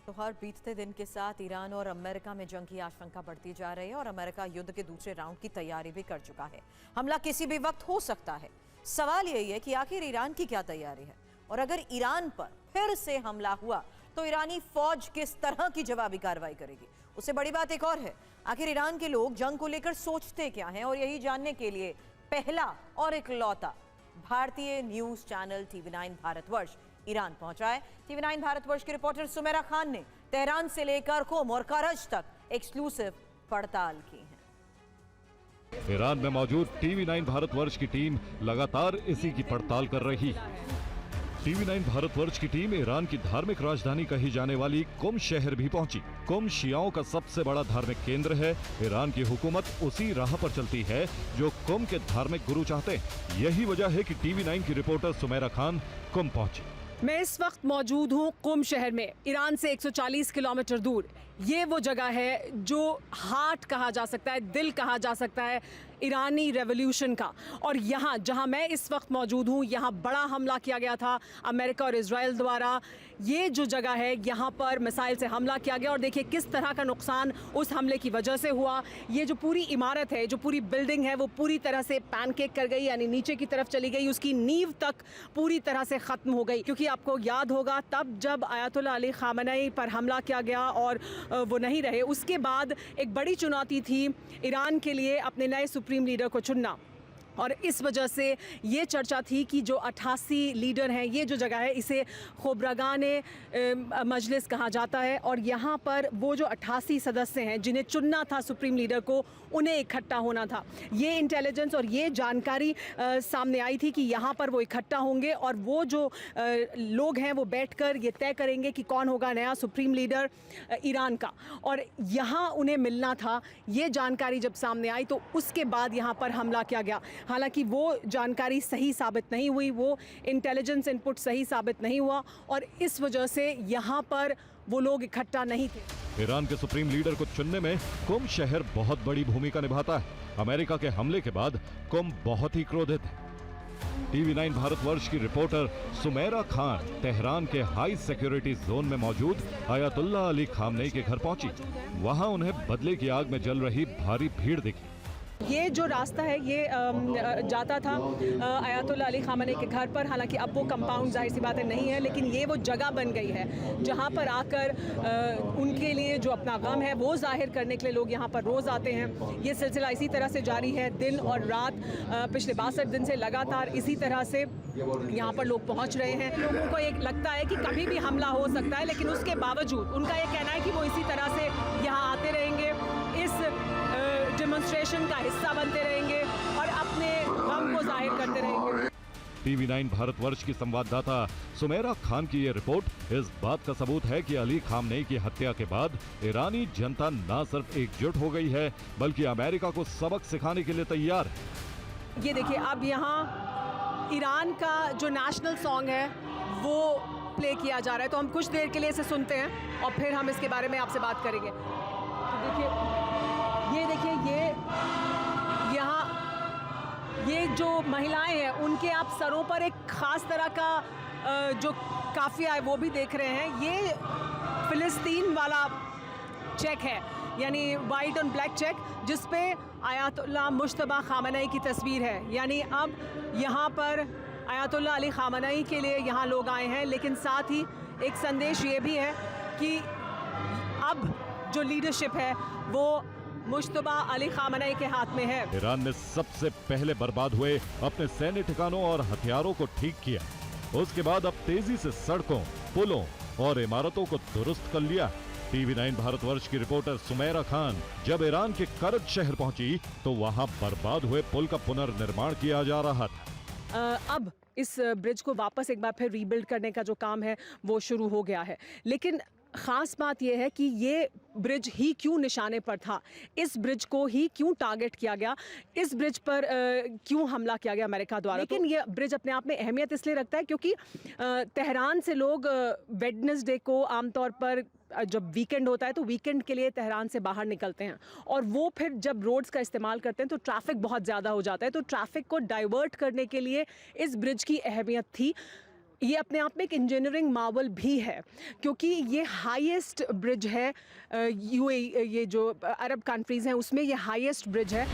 तो हर बीतते दिन के साथ ईरान और अमेरिका में जंग की आशंका बढ़ती जा रही है और अमेरिका युद्ध के दूसरे राउंड की तैयारी भी कर चुका है। हमला किसी भी वक्त हो सकता है। सवाल यही है कि आखिर ईरान की क्या तैयारी है और अगर ईरान पर फिर से हमला हुआ तो ईरानी फौज किस तरह की जवाबी कार्रवाई करेगी। उससे बड़ी बात एक और है, आखिर ईरान के लोग जंग को लेकर सोचते क्या हैं, और यही जानने के लिए पहला और इकलौता भारतीय news channel TV9 Bharatvarsh Iran पहुंचा है। TV9 भारतवर्ष के रिपोर्टर सुमेरा खान ने तेहरान से लेकर कुम और करज तक एक्सक्लूसिव पड़ताल की है। ईरान में मौजूद TV9 भारतवर्ष की टीम लगातार इसी की पड़ताल कर रही है। TV9 भारतवर्ष की टीम ईरान की धार्मिक राजधानी कही जाने वाली कुम शहर भी पहुंची। कुम शियाओं का सबसे बड़ा धार्मिक केंद्र है। ईरान की हुकूमत उसी राह पर चलती है जो कुम के धार्मिक गुरु चाहते हैं। यही वजह है कि TV9 की रिपोर्टर सुमेरा खान कुम पहुंची। मैं इस वक्त मौजूद हूँ कुम शहर में, ईरान से 140 किलोमीटर दूर। ये वो जगह है जो हार्ट कहा जा सकता है, दिल कहा जा सकता है ईरानी रेवोल्यूशन का। और यहाँ जहाँ मैं इस वक्त मौजूद हूँ, यहाँ बड़ा हमला किया गया था अमेरिका और इजराइल द्वारा। ये जो जगह है, यहाँ पर मिसाइल से हमला किया गया और देखिए किस तरह का नुकसान उस हमले की वजह से हुआ। ये जो पूरी इमारत है, जो पूरी बिल्डिंग है, वो पूरी तरह से पैनकेक कर गई, यानी नीचे की तरफ चली गई। उसकी नींव तक पूरी तरह से ख़त्म हो गई। क्योंकि आपको याद होगा तब जब आयतुल्लाह अली खामेनी पर हमला किया गया और वो नहीं रहे, उसके बाद एक बड़ी चुनौती थी ईरान के लिए अपने नए सुप्रीम लीडर को चुनना। और इस वजह से ये चर्चा थी कि जो 88 लीडर हैं, ये जो जगह है इसे खुबरगाने मजलिस कहा जाता है। और यहाँ पर वो जो 88 सदस्य हैं जिन्हें चुनना था सुप्रीम लीडर को, उन्हें इकट्ठा होना था। ये इंटेलिजेंस और ये जानकारी सामने आई थी कि यहाँ पर वो इकट्ठा होंगे और वो जो लोग हैं वो बैठकर ये तय करेंगे कि कौन होगा नया सुप्रीम लीडर ईरान का। और यहाँ उन्हें मिलना था। ये जानकारी जब सामने आई तो उसके बाद यहाँ पर हमला किया गया। हालांकि वो जानकारी सही साबित नहीं हुई, वो इंटेलिजेंस इनपुट सही साबित नहीं हुआ और इस वजह से यहाँ पर वो लोग इकट्ठा नहीं थे। ईरान के सुप्रीम लीडर को चुनने में कुम शहर बहुत बड़ी भूमिका निभाता है। अमेरिका के हमले के बाद कुम बहुत ही क्रोधित है। TV9 भारतवर्ष की रिपोर्टर सुमेरा खान तेहरान के हाई सिक्योरिटी जोन में मौजूद आयतुल्लाह अली खामेनी के घर पहुंची। वहां उन्हें बदले की आग में जल रही भारी भीड़ दिखी। ये जो रास्ता है ये जाता था आयतुल्लाह अली खामेनी के घर पर। हालांकि अब वो कंपाउंड जाहिर सी बात है नहीं है, लेकिन ये वो जगह बन गई है जहाँ पर आकर उनके लिए जो अपना गम है वो जाहिर करने के लिए लोग यहाँ पर रोज़ आते हैं। ये सिलसिला इसी तरह से जारी है, दिन और रात पिछले 62 दिन से लगातार इसी तरह से यहाँ पर लोग पहुँच रहे हैं। लोगों को एक लगता है कि कभी भी हमला हो सकता है, लेकिन उसके बावजूद उनका ये कहना है कि वो इसी तरह से यहाँ आते रहेंगे, इस डेमोन्स्ट्रेशन का हिस्सा बनते रहेंगे और अपने गम को जाहिर करते रहेंगे। TV9 भारतवर्ष की संवाददाता सुमेरा खान की ये रिपोर्ट इस बात का सबूत है कि अली खामेनी की हत्या के बाद ईरानी जनता न सिर्फ एकजुट हो गई है बल्कि अमेरिका को सबक सिखाने के लिए तैयार है। ये देखिए, अब यहाँ ईरान का जो नेशनल सॉन्ग है वो प्ले किया जा रहा है, तो हम कुछ देर के लिए इसे सुनते हैं और फिर हम इसके बारे में आपसे बात करेंगे। तो देखिए ये यहाँ ये जो महिलाएं हैं उनके आप सरों पर एक ख़ास तरह का जो काफिया है वो भी देख रहे हैं। ये फ़िलिस्तीन वाला चेक है, यानी वाइट और ब्लैक चेक, जिस पे आयतुल्लाह मुश्तबा खामेनी की तस्वीर है। यानी अब यहाँ पर आयतुल्लाह अली खामेनी के लिए यहाँ लोग आए हैं, लेकिन साथ ही एक संदेश ये भी है कि अब जो लीडरशिप है वो मुश्तबा अली खामेनी के हाथ में है। ईरान ने सबसे पहले बर्बाद हुए अपने सैन्य ठिकानों और हथियारों को ठीक किया। उसके बाद अब तेजी से सड़कों, पुलों और इमारतों को दुरुस्त कर लिया। TV9 भारतवर्ष की रिपोर्टर सुमेरा खान जब ईरान के करज शहर पहुंची तो वहां बर्बाद हुए पुल का पुनर्निर्माण किया जा रहा था। अब इस ब्रिज को वापस एक बार फिर रीबिल्ड करने का जो काम है वो शुरू हो गया है। लेकिन ख़ास बात यह है कि ये ब्रिज ही क्यों निशाने पर था, इस ब्रिज को ही क्यों टारगेट किया गया, इस ब्रिज पर क्यों हमला किया गया अमेरिका द्वारा। लेकिन ये ब्रिज अपने आप में अहमियत इसलिए रखता है क्योंकि तेहरान से लोग वेडनेसडे को आमतौर पर जब वीकेंड होता है तो वीकेंड के लिए तेहरान से बाहर निकलते हैं और वो फिर जब रोड्स का इस्तेमाल करते हैं तो ट्रैफिक बहुत ज़्यादा हो जाता है। तो ट्रैफिक को डाइवर्ट करने के लिए इस ब्रिज की अहमियत थी। ये अपने आप में एक इंजीनियरिंग मार्वल भी है, क्योंकि ये हाईएस्ट ब्रिज है यूएई, ये जो अरब कंट्रीज़ हैं उसमें ये हाईएस्ट ब्रिज है।